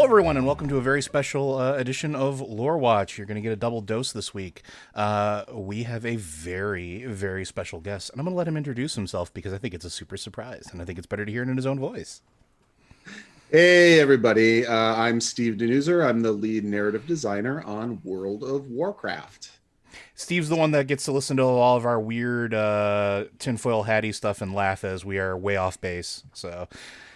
Hello, everyone, and welcome to a very special edition of Lore Watch. You're going to get a double dose this week. We have a very, very special guest, and I'm going to let him introduce himself because I think it's a super surprise, and I think it's better to hear it in his own voice. Hey, everybody. I'm Steve Danuser. I'm the lead narrative designer on World of Warcraft. Steve's the one that gets to listen to all of our weird tinfoil hatty stuff and laugh as we are way off base. So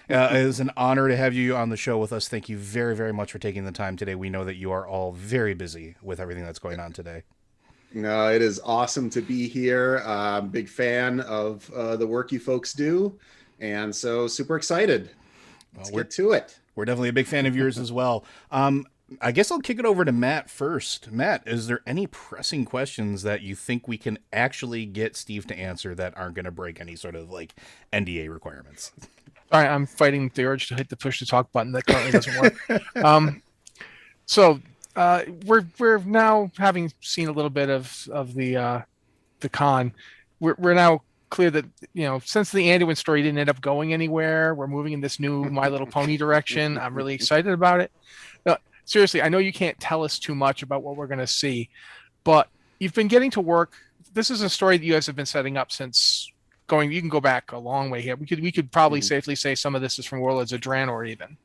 it is an honor to have you on the show with us. Thank you very, very much for taking the time today. We know that you are all very busy with everything that's going on today. No, it is awesome to be here. Big fan of the work you folks do, and so super excited. Let's get to it. We're definitely a big fan of yours as well. I guess I'll kick it over to Matt first. Matt, is there any pressing questions that you think we can actually get Steve to answer that aren't going to break any sort of like NDA requirements? All right, I'm fighting the urge to hit the push to talk button that currently doesn't work. So we're now, having seen a little bit of the con, we're now clear that, since the Anduin story didn't end up going anywhere, we're moving in this new My Little Pony direction. I'm really excited about it. Seriously, I know you can't tell us too much about what we're going to see, but you've been getting to work. This is a story that you guys have been setting up since you can go back a long way here. We could probably safely say some of this is from Warlords of Draenor even.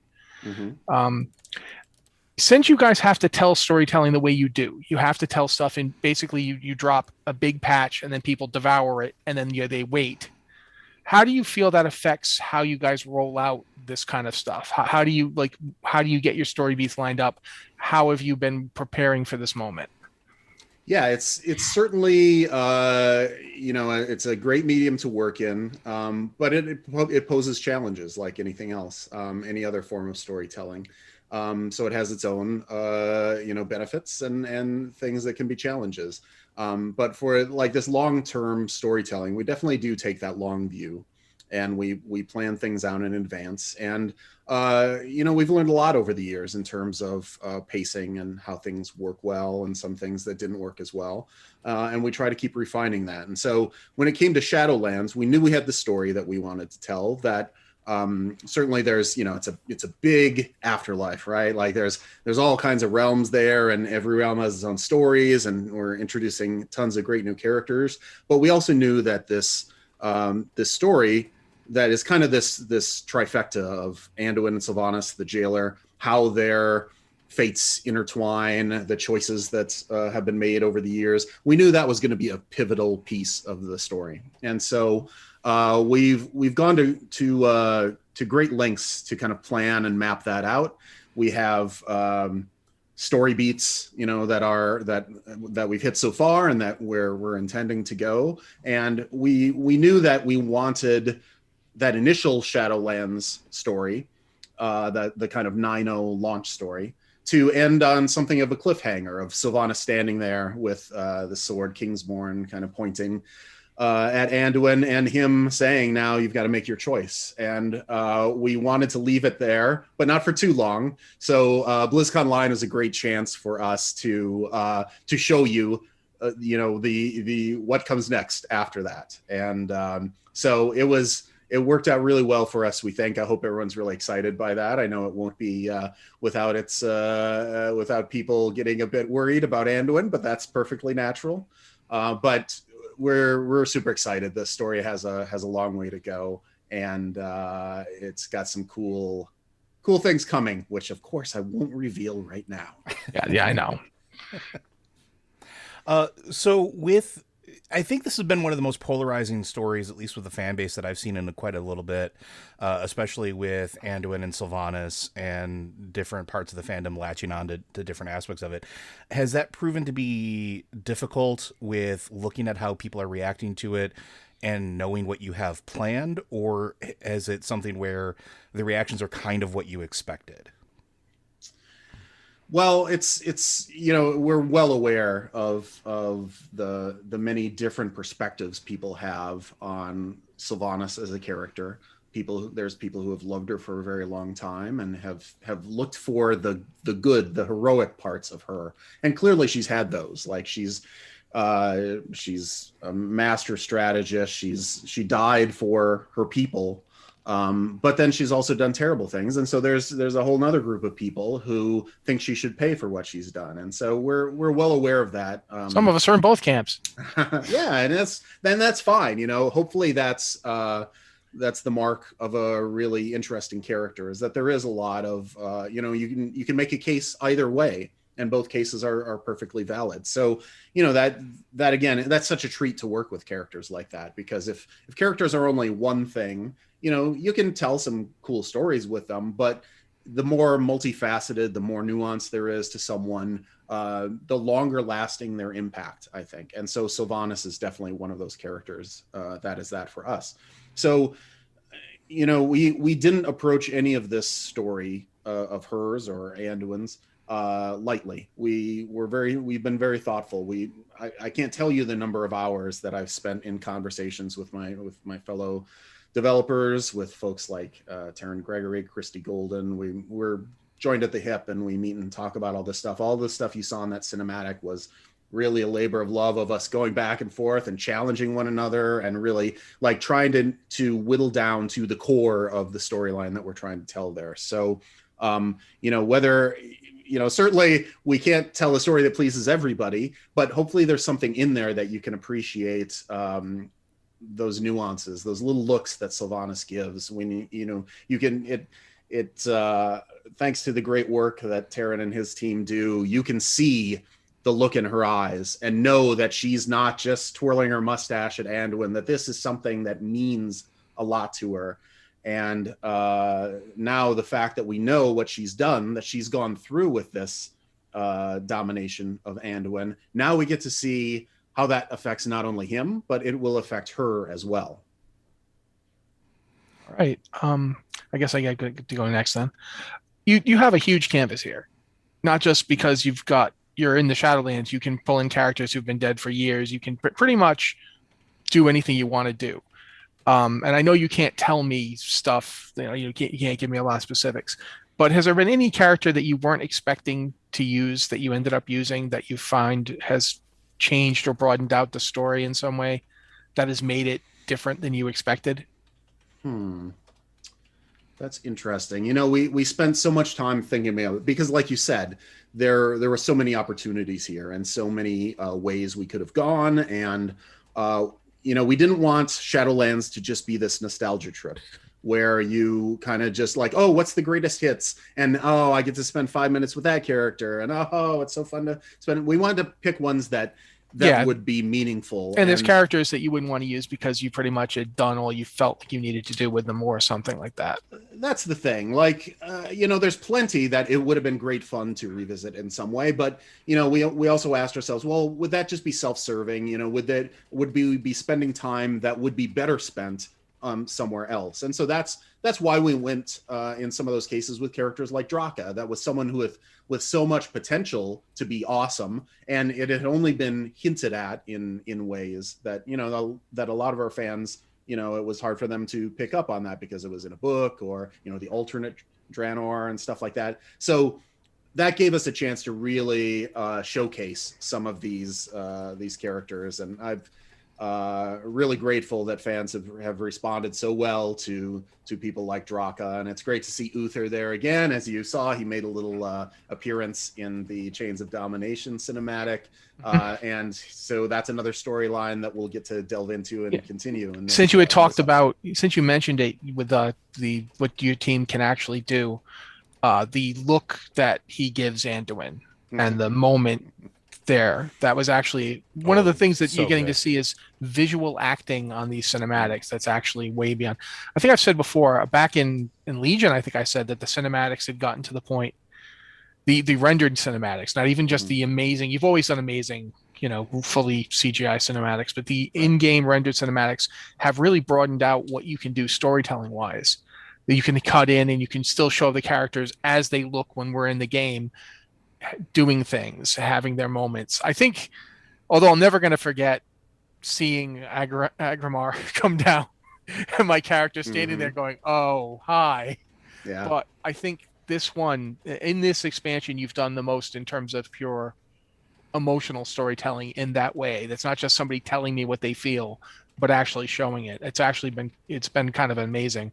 Since you guys have to tell storytelling the way you do, you have to tell stuff in basically you drop a big patch and then people devour it and then they wait. How do you feel that affects how you guys roll out this kind of stuff? How do you get your story beats lined up? How have you been preparing for this moment? Yeah, it's certainly it's a great medium to work in, but it poses challenges like anything else, any other form of storytelling. So it has its own benefits and things that can be challenges. But for like this long-term storytelling, we definitely do take that long view, and we plan things out in advance. And we've learned a lot over the years in terms of pacing and how things work well, and some things that didn't work as well. And we try to keep refining that. And so when it came to Shadowlands, we knew we had the story that we wanted to tell. That certainly there's it's a big afterlife, right? Like there's all kinds of realms there, and every realm has its own stories, and we're introducing tons of great new characters. But we also knew that this story that is kind of this trifecta of Anduin and Sylvanas, the jailer, how their fates intertwine, the choices that have been made over the years. We knew that was going to be a pivotal piece of the story, and so we've gone to great lengths to kind of plan and map that out. We have story beats, that we've hit so far, and that we're intending to go. And we knew that we wanted that initial Shadowlands story, the kind of 9.0 launch story, to end on something of a cliffhanger of Sylvanas standing there with the sword Kingsborn kind of pointing at Anduin, and him saying, now you've got to make your choice. And we wanted to leave it there, but not for too long. So BlizzConline is a great chance for us to show you, the what comes next after that. And so it worked out really well for us, we think. I hope everyone's really excited by that. I know it won't be without people getting a bit worried about Anduin, but that's perfectly natural. But we're super excited. The story has a long way to go, and it's got some cool things coming, which of course I won't reveal right now. Yeah, I know. I think this has been one of the most polarizing stories, at least with the fan base, that I've seen in quite a little bit, especially with Anduin and Sylvanas and different parts of the fandom latching on to different aspects of it. Has that proven to be difficult with looking at how people are reacting to it and knowing what you have planned, or is it something where the reactions are kind of what you expected? Well, it's we're well aware of the many different perspectives people have on Sylvanas as a character. There's people who have loved her for a very long time and have looked for the good, the heroic parts of her, and clearly she's had those. Like she's a master strategist. She died for her people But then she's also done terrible things, and so there's a whole nother group of people who think she should pay for what she's done, and so we're well aware of that. Some of us are in both camps. Yeah, and that's fine. Hopefully that's the mark of a really interesting character, is that there is a lot of you can make a case either way, and both cases are perfectly valid. So that again, that's such a treat to work with characters like that, because if characters are only one thing, you can tell some cool stories with them, but the more multifaceted, the more nuance there is to someone, the longer lasting their impact, I think. And so Sylvanas is definitely one of those characters that is that for us. So, we didn't approach any of this story of hers or Anduin's lightly. We've been very thoughtful. I can't tell you the number of hours that I've spent in conversations with my fellow developers, with folks like Taryn Gregory, Christy Golden. We're joined at the hip, and we meet and talk about all this stuff. All the stuff you saw in that cinematic was really a labor of love of us going back and forth and challenging one another, and really like trying to whittle down to the core of the storyline that we're trying to tell there. So, whether, certainly we can't tell a story that pleases everybody, but hopefully there's something in there that you can appreciate, those nuances, those little looks that Sylvanas gives when you can, thanks to the great work that Taryn and his team do, you can see the look in her eyes and know that she's not just twirling her mustache at Anduin, that this is something that means a lot to her. And now the fact that we know what she's done, that she's gone through with this domination of Anduin, now we get to see how that affects not only him, but it will affect her as well. All right. I guess I get to go next then. You have a huge canvas here, not just because you're in the Shadowlands. You can pull in characters who've been dead for years. You can pretty much do anything you want to do. And I know you can't tell me stuff. You can't give me a lot of specifics. But has there been any character that you weren't expecting to use that you ended up using, that you find has changed or broadened out the story in some way that has made it different than you expected? That's interesting. We spent so much time thinking about it, because like you said, there were so many opportunities here and so many ways we could have gone. And, we didn't want Shadowlands to just be this nostalgia trip where you kind of just like, oh, what's the greatest hits? And, oh, I get to spend 5 minutes with that character. And, oh, it's so fun to spend. We wanted to pick ones that would be meaningful. And there's characters that you wouldn't want to use because you pretty much had done all you felt like you needed to do with them, or something like that. That's the thing. Like, there's plenty that it would have been great fun to revisit in some way. But, we also asked ourselves, well, would that just be self-serving? Would we be spending time that would be better spent somewhere else? And so that's why we went in some of those cases with characters like Draka. That was someone who with so much potential to be awesome, and it had only been hinted at in ways that that a lot of our fans, it was hard for them to pick up on that because it was in a book, or the alternate Draenor and stuff like that. So that gave us a chance to really showcase some of these characters, and I've really grateful that fans have responded so well to people like Draka. And it's great to see Uther there again. As you saw, he made a little appearance in the Chains of Domination cinematic. And so that's another storyline that we'll get to delve into and continue. And since you mentioned it with what your team can actually do, the look that he gives Anduin and the moment there, that was actually one of the things that you're getting to see is visual acting on these cinematics. That's actually way beyond. I think I've said before, back in Legion, I think I said that the cinematics had gotten to the point, the rendered cinematics, not even just the amazing, you've always done amazing, fully CGI cinematics, but the in-game rendered cinematics have really broadened out what you can do storytelling wise. That you can cut in and you can still show the characters as they look when we're in the game, doing things, having their moments. I think, although I'm never going to forget seeing Agramar come down and my character standing there going, oh, hi. Yeah. But I think this one, in this expansion, you've done the most in terms of pure emotional storytelling in that way. That's not just somebody telling me what they feel, but actually showing it. It's been kind of amazing.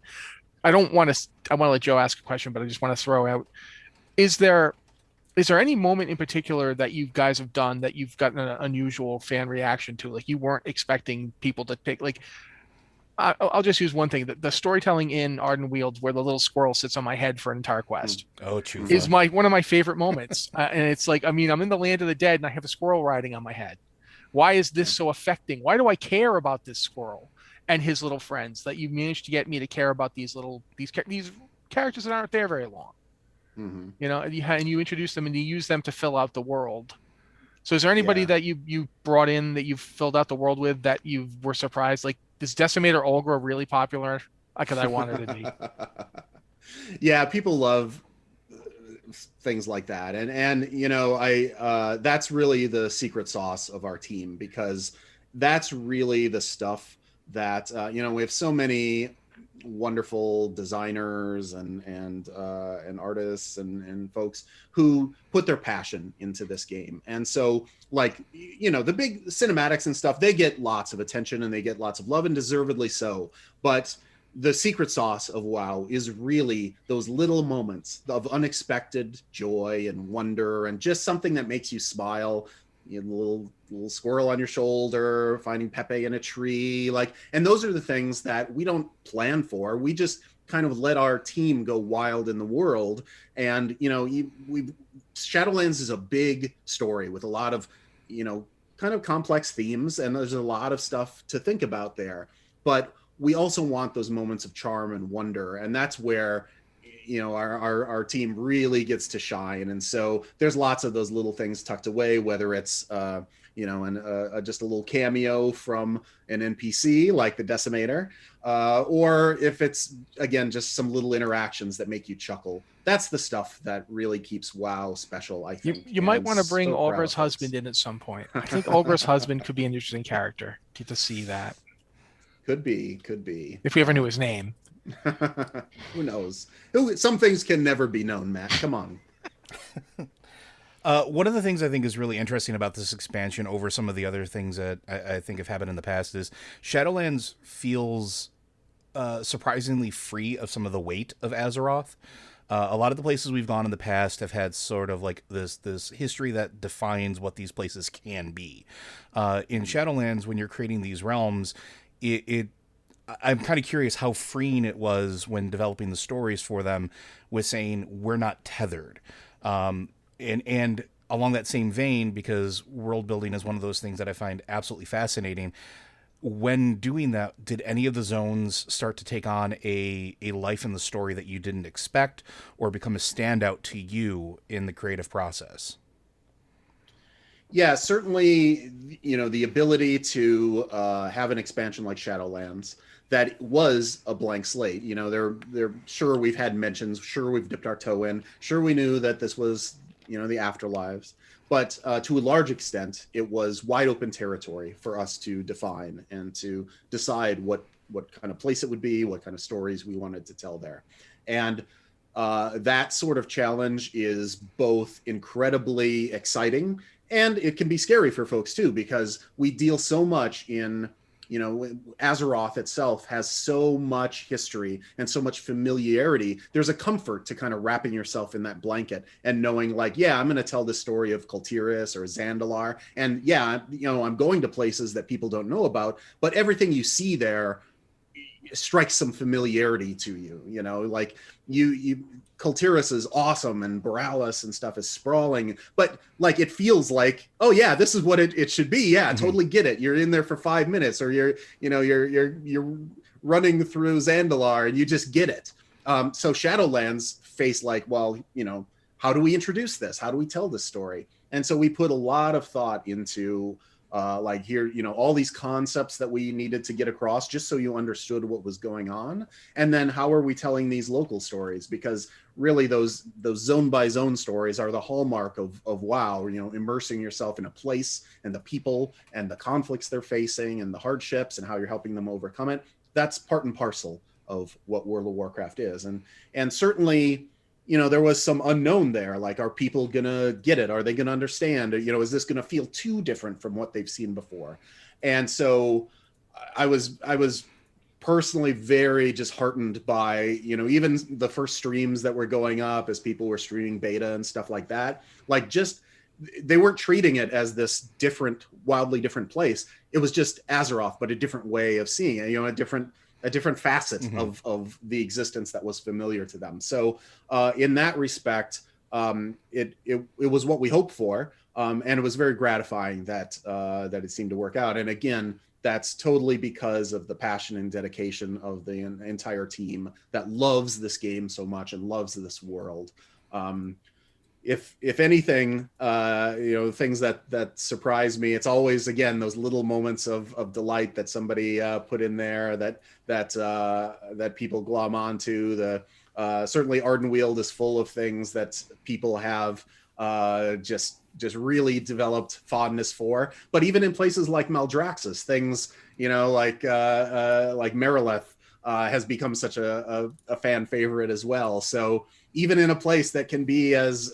I don't want to. I want to let Joe ask a question, but I just want to throw out: Is there any moment in particular that you guys have done that you've gotten an unusual fan reaction to? Like you weren't expecting people to pick. Like I'll just use one thing: the storytelling in Arden Wields, where the little squirrel sits on my head for an entire quest, Oh, true. is one of my favorite moments. And it's like, I mean, I'm in the land of the dead and I have a squirrel riding on my head. Why is this so affecting? Why do I care about this squirrel and his little friends? That you managed to get me to care about these characters that aren't there very long. Mm-hmm. You know, and you introduce them and you use them to fill out the world. So is there anybody that you brought in that you've filled out the world with that you were surprised? Like, is Decimator Olgra really popular? Because I wanted it to be. Yeah, people love things like that. And you know, that's really the secret sauce of our team, because that's really the stuff that, you know, we have so many wonderful designers and artists and folks who put their passion into this game. And so, like, you know, the big cinematics and stuff, they get lots of attention and they get lots of love, and deservedly so. But the secret sauce of WoW is really those little moments of unexpected joy and wonder, and just something that makes you smile. You know, little squirrel on your shoulder, finding Pepe in a tree, like, and those are the things that we don't plan for. We just kind of let our team go wild in the world. And, you know, Shadowlands is a big story with a lot of, you know, kind of complex themes, and there's a lot of stuff to think about there. But we also want those moments of charm and wonder, and that's where, you know, our team really gets to shine. And so there's lots of those little things tucked away, whether it's you know, and just a little cameo from an NPC like the Decimator, or if it's, again, just some little interactions that make you chuckle. That's the stuff that really keeps WoW special, I think. You might want to bring Olgra's husband in at some point. I think Olgra's husband could be an interesting character to see that. Could be. If we ever knew his name. Who knows? Some things can never be known, Matt. Come on. One of the things I think is really interesting about this expansion over some of the other things that I think have happened in the past is Shadowlands feels surprisingly free of some of the weight of Azeroth. A lot of the places we've gone in the past have had sort of like this history that defines what these places can be. In Shadowlands, when you're creating these realms, I'm kind of curious how freeing it was when developing the stories for them, with saying we're not tethered. And along that same vein, because world building is one of those things that I find absolutely fascinating. When doing that, did any of the zones start to take on a life in the story that you didn't expect, or become a standout to you in the creative process? Yeah, certainly, you know, the ability to have an expansion like Shadowlands that was a blank slate. You know, they're sure we've had mentions, sure we've dipped our toe in, sure we knew that this was, you know, the afterlives, but to a large extent, it was wide open territory for us to define and to decide what kind of place it would be, what kind of stories we wanted to tell there. And that sort of challenge is both incredibly exciting, and it can be scary for folks too, because we deal so much in, you know, Azeroth itself has so much history and so much familiarity. There's a comfort to kind of wrapping yourself in that blanket and knowing, like, yeah, I'm going to tell the story of Kultiris or Zandalar. And yeah, you know, I'm going to places that people don't know about, but everything you see there strikes some familiarity to you. You know, like Kultiris is awesome and Borealis and stuff is sprawling, but like it feels like, oh yeah, this is what it should be. Yeah, totally get it. You're in there for 5 minutes, or you're running through Zandalar and you just get it. So Shadowlands faced like, well, you know, how do we introduce this? How do we tell this story? And so we put a lot of thought into like here, you know, all these concepts that we needed to get across just so you understood what was going on. And then how are we telling these local stories? Because really those zone by zone stories are the hallmark of WoW, you know, immersing yourself in a place and the people and the conflicts they're facing and the hardships and how you're helping them overcome it. That's part and parcel of what World of Warcraft is. And certainly, you know, there was some unknown there. Like, are people gonna get it? Are they gonna understand? You know, is this gonna feel too different from what they've seen before? And so I was personally very just heartened by, even the first streams that were going up as people were streaming beta and stuff like that. Like, just, they weren't treating it as this different, wildly different place. It was just Azeroth, but a different way of seeing it, a different facet of the existence that was familiar to them. So in that respect, it was what we hoped for. And it was very gratifying that it seemed to work out. And again, that's totally because of the passion and dedication of the entire team that loves this game so much and loves this world. If anything, things that surprise me, it's always, again, those little moments of delight that somebody put in there that people glom onto. Certainly Ardenweald is full of things that people have just really developed fondness for. But even in places like Maldraxxus, things, like Marileth has become such a fan favorite as well. So even in a place that can be as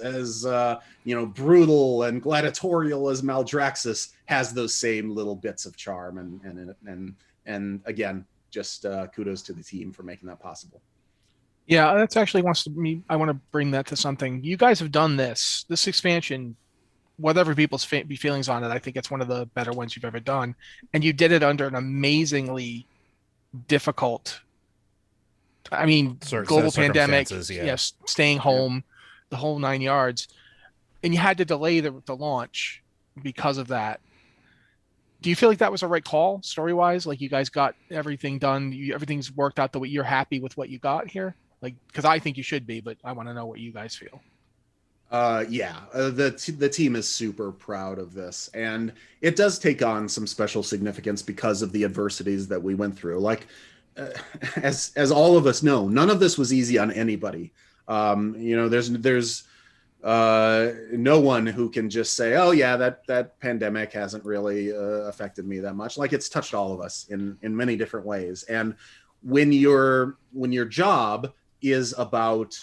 brutal and gladiatorial as Maldraxxus, has those same little bits of charm. And again, just kudos to the team for making that possible. Yeah, that's actually I want to bring that to something. You guys have done this expansion, whatever people's feelings on it, I think it's one of the better ones you've ever done. And you did it under an amazingly difficult, global pandemic, yes, staying home, the whole 9 yards. And you had to delay the launch because of that. Do you feel like that was a right call story-wise? Like, you guys got everything done, everything's worked out the way you're happy with what you got here? Like, because I think you should be, but I want to know what you guys feel. The team is super proud of this, and it does take on some special significance because of the adversities that we went through. Like, as all of us know, none of this was easy on anybody. There's no one who can just say, oh yeah, that pandemic hasn't really affected me that much. Like, it's touched all of us in many different ways. And when your job is about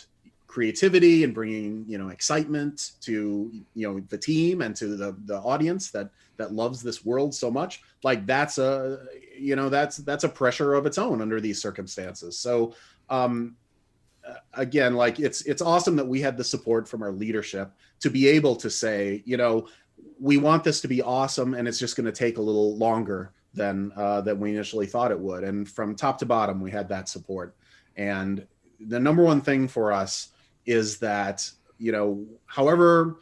creativity and bringing excitement to the team and to the audience that loves this world so much, like, that's a pressure of its own under these circumstances. So again, like, it's awesome that we had the support from our leadership to be able to say, we want this to be awesome, and it's just going to take a little longer than we initially thought it would. And from top to bottom, we had that support. And the number one thing for us is that, whatever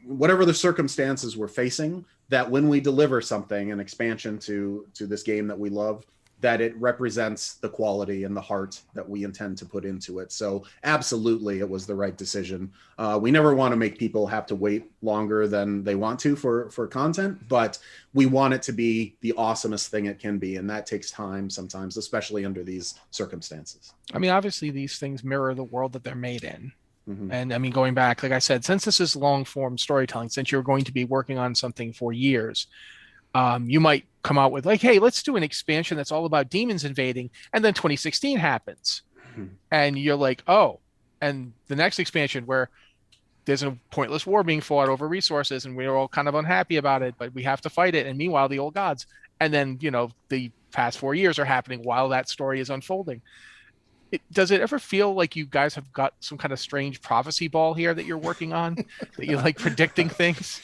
the circumstances we're facing, that when we deliver something, an expansion to this game that we love, that it represents the quality and the heart that we intend to put into it. So absolutely, it was the right decision. We never want to make people have to wait longer than they want to for content, but we want it to be the awesomest thing it can be. And that takes time sometimes, especially under these circumstances. Obviously these things mirror the world that they're made in. Mm-hmm. And going back, like I said, since this is long form storytelling, since you're going to be working on something for years, you might come out with like, hey, let's do an expansion that's all about demons invading. And then 2016 happens. And you're like, oh, and the next expansion where there's a pointless war being fought over resources and we're all kind of unhappy about it, but we have to fight it. And meanwhile, the old gods. And then, the past 4 years are happening while that story is unfolding. Does it ever feel like you guys have got some kind of strange prophecy ball here that you're working on, that you're like predicting things?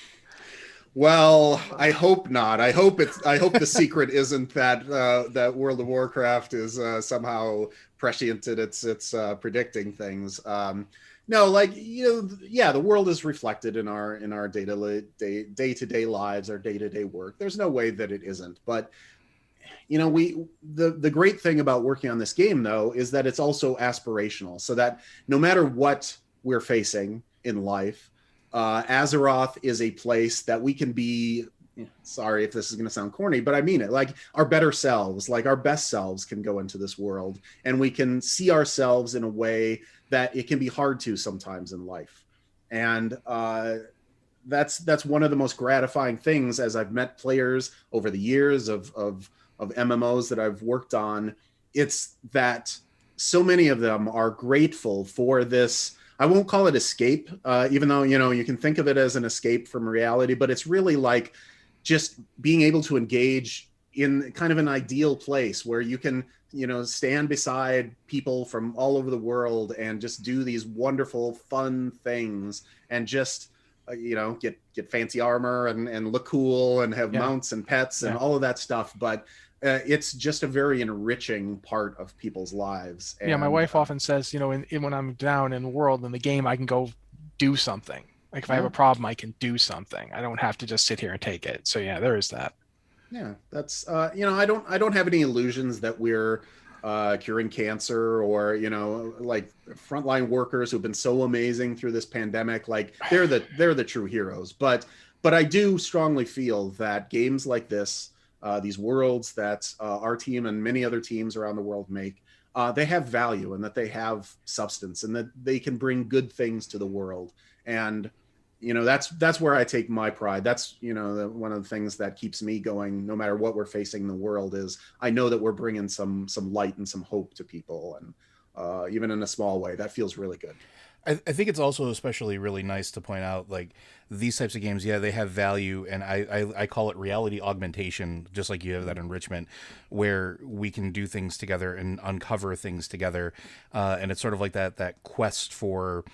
Well, I hope not. I hope the secret isn't that World of Warcraft is somehow prescient in its predicting things. No, like, the world is reflected in our day-to-day lives, our day-to-day work. There's no way that it isn't. But the great thing about working on this game, though, is that it's also aspirational, so that no matter what we're facing in life, Azeroth is a place that we can be, sorry if this is going to sound corny, but I mean it, like our better selves, like our best selves can go into this world, and we can see ourselves in a way that it can be hard to sometimes in life. And that's one of the most gratifying things as I've met players over the years of MMOs that I've worked on. It's that so many of them are grateful for this. I won't call it escape, even though, you can think of it as an escape from reality, but it's really like just being able to engage in kind of an ideal place where you can, stand beside people from all over the world and just do these wonderful, fun things and just, get fancy armor and look cool and have mounts and pets and all of that stuff. But it's just a very enriching part of people's lives. And, my wife often says, when I'm down in the world in the game, I can go do something. Like if I have a problem, I can do something. I don't have to just sit here and take it. So yeah, there is that. Yeah, that's I don't have any illusions that we're curing cancer or like frontline workers who've been so amazing through this pandemic. Like they're the true heroes. But I do strongly feel that games like this, these worlds that our team and many other teams around the world make, they have value and that they have substance and that they can bring good things to the world. And that's where I take my pride. That's one of the things that keeps me going no matter what we're facing in the world is I know that we're bringing some light and some hope to people, and even in a small way that feels really good. I think it's also especially really nice to point out, like, these types of games, they have value, and I call it reality augmentation, just like you have that enrichment, where we can do things together and uncover things together, and it's sort of like that quest for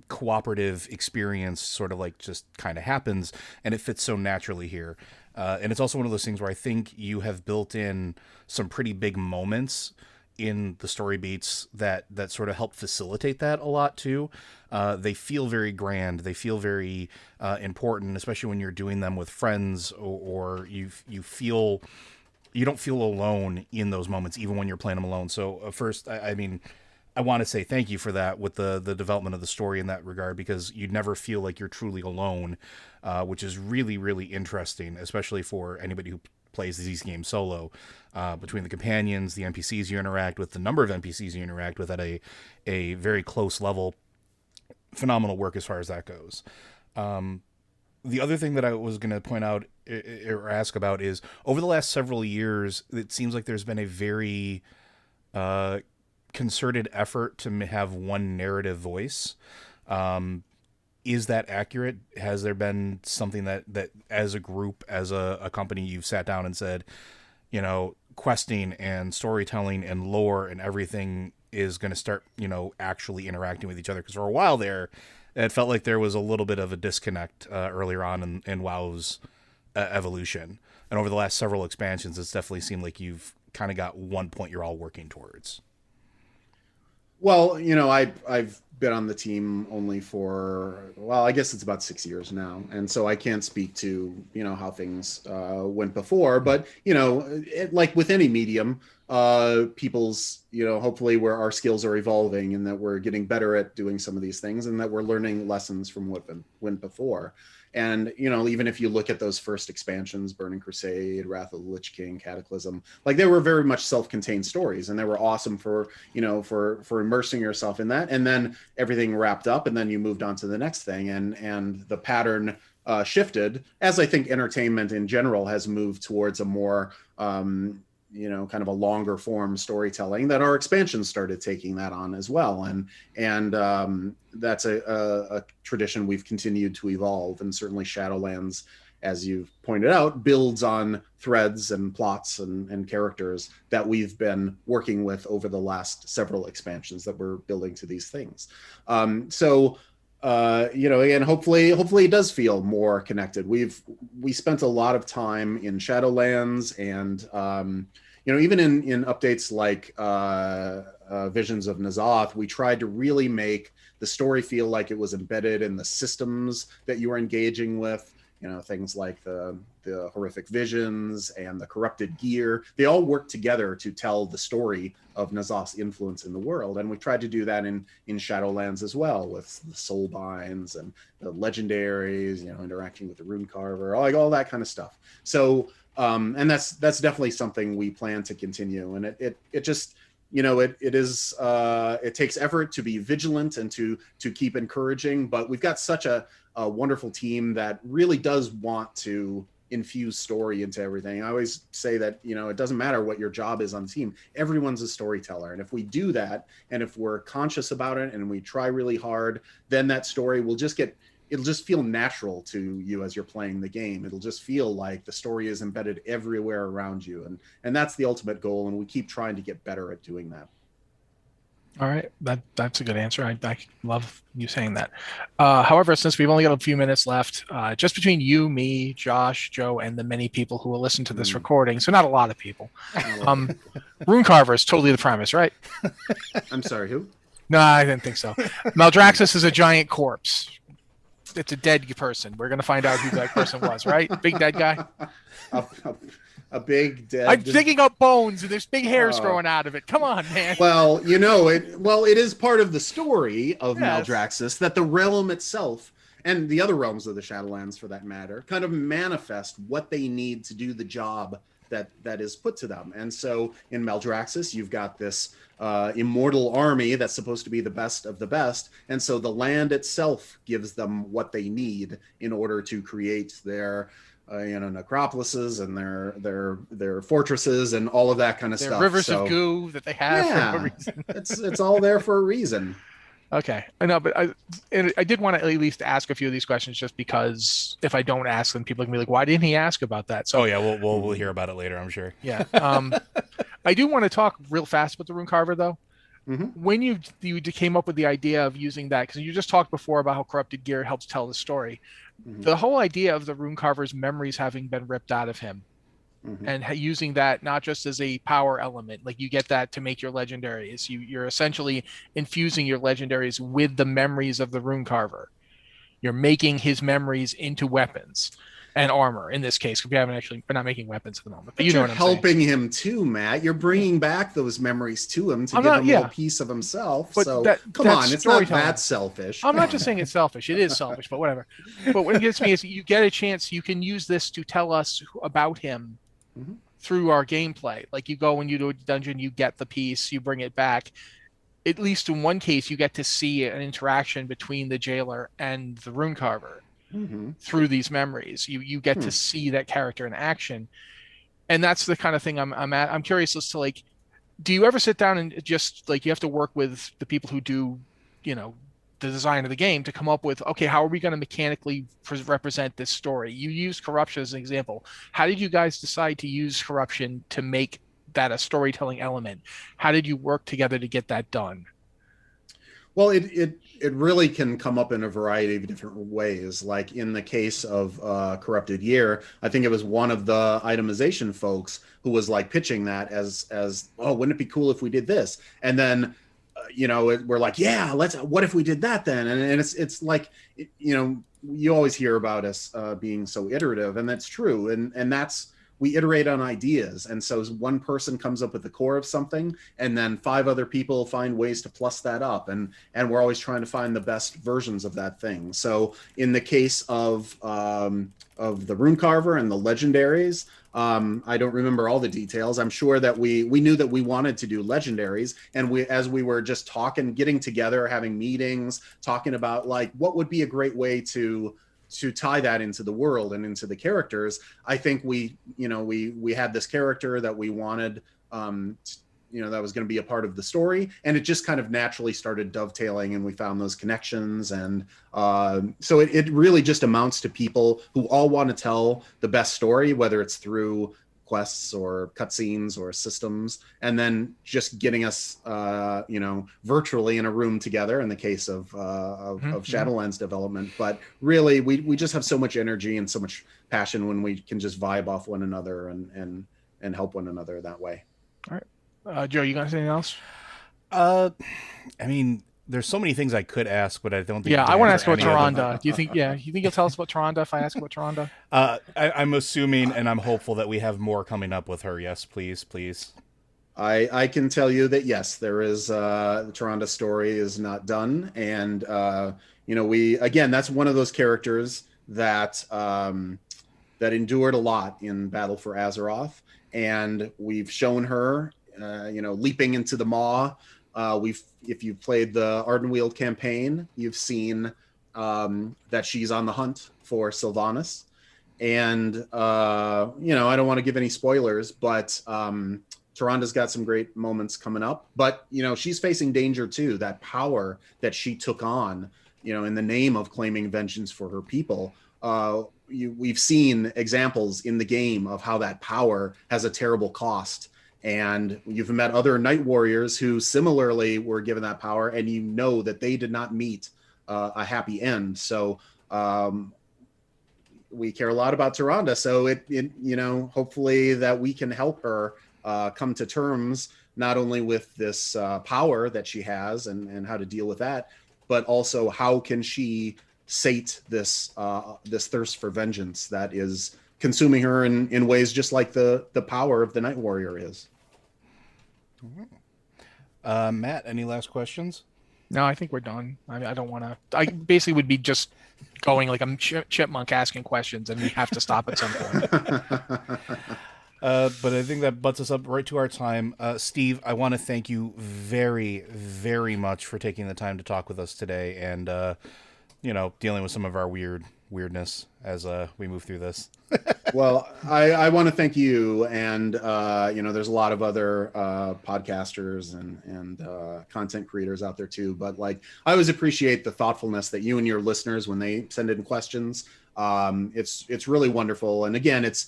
cooperative experience sort of like just kind of happens, and it fits so naturally here. And it's also one of those things where I think you have built in some pretty big moments in the story beats that sort of help facilitate that a lot too. They feel very grand. They feel very important, especially when you're doing them with friends, or you don't feel alone in those moments, even when you're playing them alone. So first, I mean, I want to say thank you for that with the development of the story in that regard, because you never feel like you're truly alone, which is really, really interesting, especially for anybody who plays these games solo. Between the companions, the NPCs you interact with, the number of NPCs you interact with at a very close level, phenomenal work as far as that goes. The other thing that I was going to point out or ask about is, over the last several years, it seems like there's been a very concerted effort to have one narrative voice. Is that accurate? Has there been something that as a group, as a company, you've sat down and said, questing and storytelling and lore and everything is going to start, actually interacting with each other? Because for a while there, it felt like there was a little bit of a disconnect earlier on in WoW's evolution. And over the last several expansions, it's definitely seemed like you've kind of got one point you're all working towards. Well, I've been on the team only for, I guess it's about 6 years now. And so I can't speak to, how things went before. But, like with any medium, people's, hopefully where our skills are evolving and that we're getting better at doing some of these things and that we're learning lessons from what went before. And, even if you look at those first expansions, Burning Crusade, Wrath of the Lich King, Cataclysm, like they were very much self-contained stories, and they were awesome for immersing yourself in that. And then everything wrapped up, and then you moved on to the next thing, and the pattern shifted, as I think entertainment in general has moved towards a more kind of a longer form storytelling, that our expansions started taking that on as well. And that's a tradition we've continued to evolve. And certainly Shadowlands, as you've pointed out, builds on threads and plots and characters that we've been working with over the last several expansions that we're building to these things. Again, hopefully it does feel more connected. We spent a lot of time in Shadowlands, and even in updates like Visions of N'Zoth, we tried to really make the story feel like it was embedded in the systems that you were engaging with. Things like the horrific visions and the corrupted gear, they all work together to tell the story of N'Zoth's influence in the world. And we tried to do that in Shadowlands as well, with the soul binds and the legendaries, interacting with the rune carver, all that kind of stuff. So, and that's definitely something we plan to continue. And it just, it takes effort to be vigilant and to keep encouraging, but we've got such a wonderful team that really does want to infuse story into everything. I always say that, it doesn't matter what your job is on the team. Everyone's a storyteller. And if we do that, and if we're conscious about it and we try really hard, then that story will just get it'll just feel natural to you as you're playing the game. It'll just feel like the story is embedded everywhere around you, and that's the ultimate goal. And we keep trying to get better at doing that. All right, that's a good answer. I love you saying that. However, since we've only got a few minutes left, just between you, me, Josh, Joe, and the many people who will listen to this recording, so not a lot of people, Rune Carver is totally the premise, right? I'm sorry, who? No, I didn't think so. Maldraxxus is a giant corpse. It's a dead person. We're gonna find out who that person was, right? Big dead guy. A big dead. I'm digging up bones, and there's big hairs growing out of it. Come on, man. Well, it is part of the story of Maldraxxus that the realm itself, and the other realms of the Shadowlands for that matter, kind of manifest what they need to do the job that is put to them. And so in Maldraxxus, you've got this immortal army that's supposed to be the best of the best. And so the land itself gives them what they need in order to create their necropolises and their fortresses and all of that kind of their stuff. Rivers of goo that they have for no reason. it's all there for a reason. Okay, I know, but I did want to at least ask a few of these questions, just because if I don't ask them, people can be like, "Why didn't he ask about that?" So, we'll hear about it later, I'm sure. Yeah, I do want to talk real fast about the Rune Carver, though. Mm-hmm. When you came up with the idea of using that, because you just talked before about how corrupted gear helps tell the story, the whole idea of the Rune Carver's memories having been ripped out of him. And using that not just as a power element, like you get that to make your legendaries. You're essentially infusing your legendaries with the memories of the Rune Carver. You're making his memories into weapons and armor in this case. We're not making weapons at the moment, but you know what I'm saying. You're helping him too, Matt. You're bringing back those memories to him to give him a little piece of himself. But so come on, it's not that selfish. I'm not just saying it's selfish. It is selfish, but whatever. But what it gets me is you get a chance. You can use this to tell us about him. Through our gameplay. Like you go and you do a dungeon, you get the piece, you bring it back. At least in one case, you get to see an interaction between the jailer and the Rune Carver through these memories. You get to see that character in action, and that's the kind of thing I'm curious as to, like, do you ever sit down and just, like, you have to work with the people who do, the design of the game to come up with, okay, how are we going to mechanically represent this story? You use corruption as an example. How did you guys decide to use corruption to make that a storytelling element? How did you work together to get that done? Well, it really can come up in a variety of different ways. Like in the case of Corrupted Year, I think it was one of the itemization folks who was like pitching that as oh, wouldn't it be cool if we did this? And then we're like, yeah, what if we did that then? And it's like, you always hear about us being so iterative, and that's true. And that's, we iterate on ideas. And so one person comes up with the core of something, and then 5 other people find ways to plus that up. And we're always trying to find the best versions of that thing. So in the case of the Rune Carver and the legendaries, I don't remember all the details. I'm sure that we knew that we wanted to do legendaries, and as we were just talking, getting together, having meetings, talking about like what would be a great way to tie that into the world and into the characters. I think we had this character that we wanted, that was going to be a part of the story, and it just kind of naturally started dovetailing, and we found those connections. And so it really just amounts to people who all want to tell the best story, whether it's through quests or cutscenes or systems, and then just getting us, virtually in a room together in the case of Shadowlands development. But really, we just have so much energy and so much passion when we can just vibe off one another and help one another that way. All right. Joe, you got anything else? I mean, there's so many things I could ask, but I don't think. Yeah, I want to ask about Kyrande. Do you think? Yeah, you think you'll tell us about Kyrande if I ask about Kyrande? I'm assuming, and I'm hopeful that we have more coming up with her. Yes, please. I can tell you that yes, there is the Kyrande story is not done, and that's one of those characters that that endured a lot in Battle for Azeroth, and we've shown her, leaping into the maw. If you've played the Ardenweald campaign, you've seen that she's on the hunt for Sylvanas, and I don't want to give any spoilers, but Kyrande's got some great moments coming up. But she's facing danger too. That power that she took on in the name of claiming vengeance for her people. We've seen examples in the game of how that power has a terrible cost. And you've met other Night Warriors who similarly were given that power, and that they did not meet a happy end. So we care a lot about Kyrande. So hopefully that we can help her come to terms not only with this power that she has and how to deal with that, but also how can she sate this thirst for vengeance that is consuming her in ways just like the power of the Night Warrior is. Matt, any last questions? No, I think we're done. I don't want to. I basically would be just going like I'm chipmunk asking questions, and we have to stop at some point. But I think that butts us up right to our time. Steve, I want to thank you very, very much for taking the time to talk with us today, and dealing with some of our weirdness as we move through this. Well, I want to thank you, and there's a lot of other podcasters and content creators out there too. But I always appreciate the thoughtfulness that you and your listeners, when they send in questions, it's really wonderful. And again, it's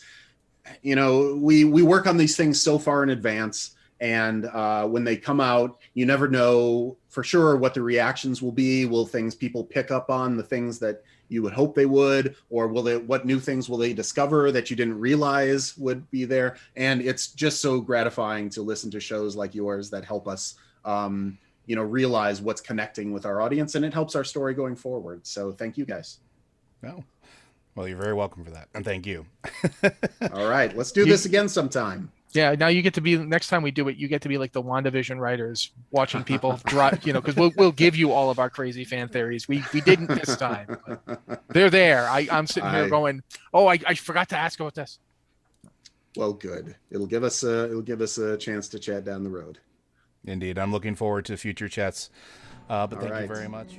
we work on these things so far in advance, and when they come out, you never know for sure what the reactions will be. Will people pick up on the things that you would hope they would, or what new things will they discover that you didn't realize would be there? And it's just so gratifying to listen to shows like yours that help us, realize what's connecting with our audience, and it helps our story going forward. So thank you guys. No. Well, you're very welcome for that. And thank you. All right, let's do this again sometime. Yeah, now you get to be, next time we do it, you get to be like the WandaVision writers watching people drive, because we'll give you all of our crazy fan theories. We didn't this time. They're there. I'm sitting here going, oh, I forgot to ask about this. Well, good. It'll give us a chance to chat down the road. Indeed. I'm looking forward to future chats. But thank you very much.